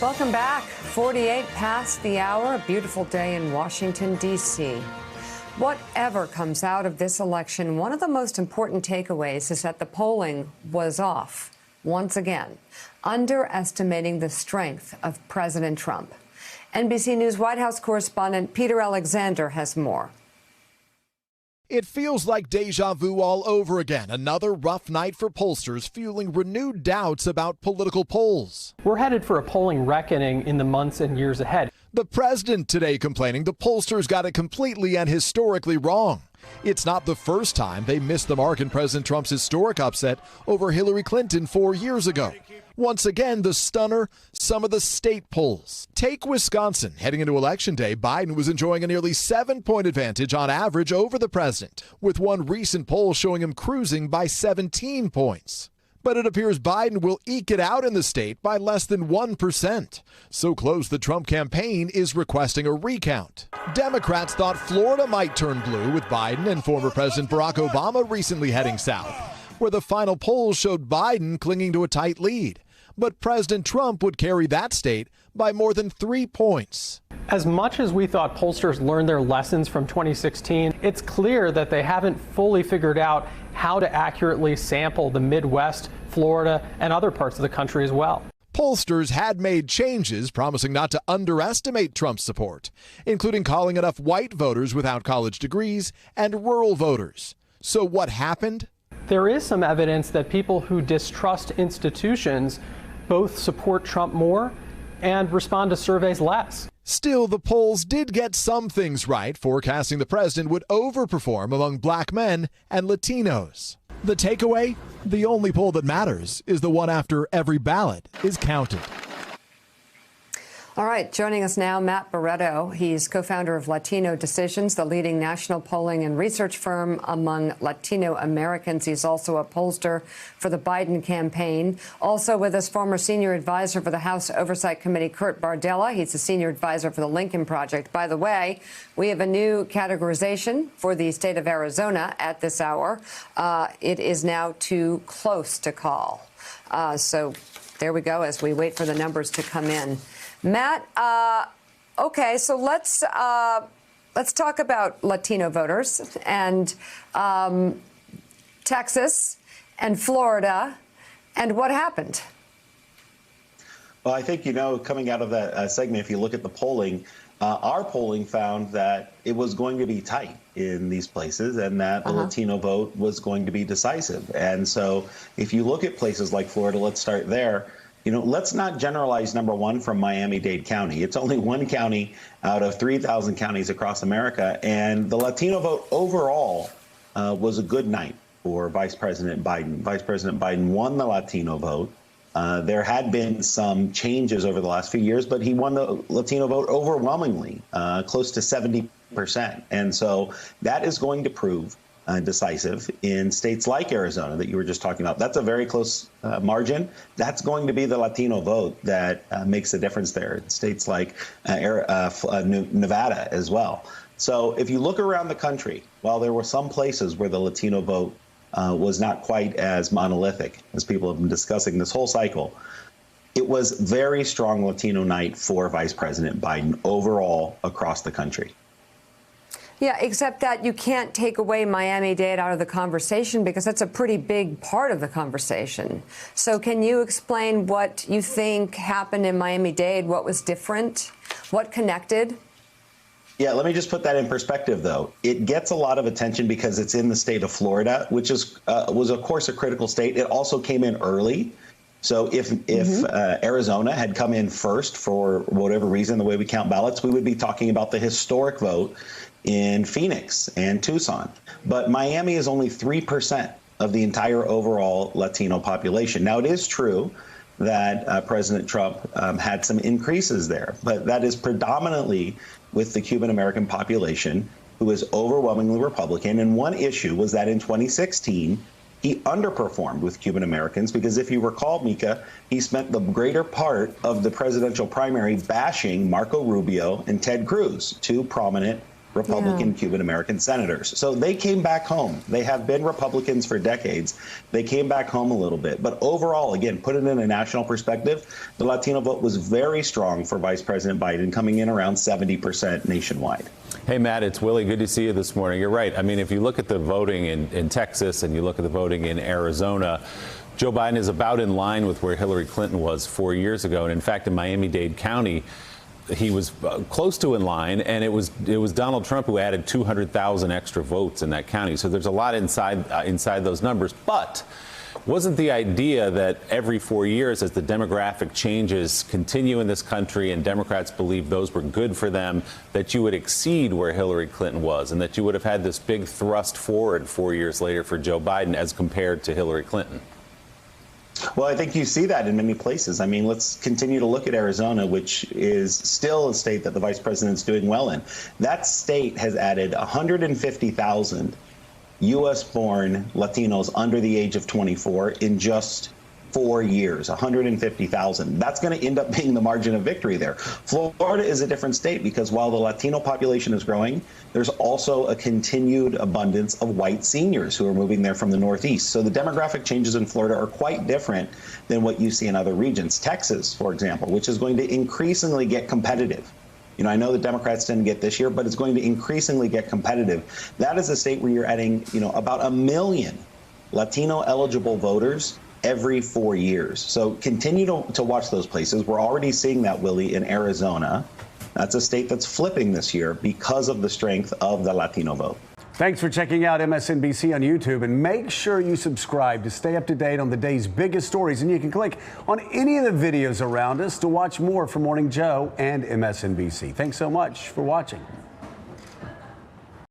Welcome back. 48 past the hour, a beautiful day in Washington, D.C. Whatever comes out of this election, one of the most important takeaways is that the polling was off, once again, underestimating the strength of President Trump. NBC News White House correspondent Peter Alexander has more. It feels like deja vu all over again. Another rough night for pollsters, fueling renewed doubts about political polls. We're headed for a polling reckoning in the months and years ahead. The president today complaining the pollsters got it completely and historically wrong. It's not the first time they missed the mark in President Trump's historic upset over Hillary Clinton 4 years ago. Once again, the stunner, some of the state polls. Take Wisconsin. Heading into Election Day, Biden was enjoying a nearly 7-point advantage on average over the president, with one recent poll showing him cruising by 17 points. But it appears Biden will eke it out in the state by less than 1%. So close the Trump campaign is requesting a recount. Democrats thought Florida might turn blue with Biden and former President Barack Obama recently heading south, where the final polls showed Biden clinging to a tight lead. But President Trump would carry that state by more than 3 points. As much as we thought pollsters learned their lessons from 2016, it's clear that they haven't fully figured out how to accurately sample the Midwest, Florida, and other parts of the country as well. Pollsters had made changes, promising not to underestimate Trump's support, including calling enough white voters without college degrees and rural voters. So what happened? There is some evidence that people who distrust institutions both support Trump more and respond to surveys less. Still, the polls did get some things right, forecasting the president would overperform among black men and Latinos. The takeaway? The only poll that matters is the one after every ballot is counted. All right, joining us now, Matt Barreto. He's co-founder of Latino Decisions, the leading national polling and research firm among Latino Americans. He's also a pollster for the Biden campaign. Also with us, former senior advisor for the House Oversight Committee, Kurt Bardella. He's a senior advisor for the Lincoln Project. By the way, we have a new categorization for the state of Arizona at this hour. It is now too close to call. So there we go as we wait for the numbers to come in. Matt, okay, so let's talk about Latino voters and Texas and Florida and what happened. Well, I think, coming out of that segment, if you look at the polling, our polling found that it was going to be tight in these places and that the Latino vote was going to be decisive. And so if you look at places like Florida, let's start there. Let's not generalize, number one, from Miami-Dade County. It's only one county out of 3,000 counties across America. And the Latino vote overall was a good night for Vice President Biden. Vice President Biden won the Latino vote. There had been some changes over the last few years, but he won the Latino vote overwhelmingly, close to 70%. And so that is going to prove decisive in states like Arizona that you were just talking about. That's a very close margin. That's going to be the Latino vote that makes a difference there. In states like Nevada as well. So if you look around the country, while there were some places where the Latino vote was not quite as monolithic as people have been discussing this whole cycle, it was very strong Latino night for Vice President Biden overall across the country. Yeah, except that you can't take away Miami-Dade out of the conversation because that's a pretty big part of the conversation. So can you explain what you think happened in Miami-Dade? What was different? What connected? Yeah, let me just put that in perspective, though. It gets a lot of attention because it's in the state of Florida, which was, of course, a critical state. It also came in early. So if Arizona had come in first for whatever reason, the way we count ballots, we would be talking about the historic vote in Phoenix and Tucson. But Miami is only 3% of the entire overall Latino population. Now, it is true that President Trump had some increases there, but that is predominantly with the Cuban-American population, who is overwhelmingly Republican. And one issue was that in 2016, he underperformed with Cuban Americans because if you recall, Mika, he spent the greater part of the presidential primary bashing Marco Rubio and Ted Cruz, two prominent Republican Cuban American senators. So they came back home. They have been Republicans for decades. They came back home a little bit. But overall, again, put it in a national perspective, the Latino vote was very strong for Vice President Biden, coming in around 70% nationwide. Hey, Matt, it's Willie. Good to see you this morning. You're right. I mean, if you look at the voting in Texas and you look at the voting in Arizona, Joe Biden is about in line with where Hillary Clinton was 4 years ago. And in fact, in Miami-Dade County, he was close to in line, and it was Donald Trump who added 200,000 extra votes in that county. So there's a lot inside those numbers. But wasn't the idea that every 4 years, as the demographic changes continue in this country and Democrats believe those were good for them, that you would exceed where Hillary Clinton was and that you would have had this big thrust forward 4 years later for Joe Biden as compared to Hillary Clinton? Well, I think you see that in many places. I mean, let's continue to look at Arizona, which is still a state that the vice president's doing well in. That state has added 150,000 U.S.-born Latinos under the age of 24 in just 4 years, 150,000. That's going to end up being the margin of victory there. Florida is a different state because while the Latino population is growing, there's also a continued abundance of white seniors who are moving there from the Northeast. So the demographic changes in Florida are quite different than what you see in other regions. Texas, for example, which is going to increasingly get competitive. You know, I know the Democrats didn't get this year, but it's going to increasingly get competitive. That is a state where you're adding, about 1 million Latino eligible voters every 4 years. So continue to watch those places. We're already seeing that, Willie, in Arizona. That's a state that's flipping this year because of the strength of the Latino vote. Thanks for checking out MSNBC on YouTube, and make sure you subscribe to stay up to date on the day's biggest stories. And you can click on any of the videos around us to watch more from Morning Joe and MSNBC. Thanks so much for watching.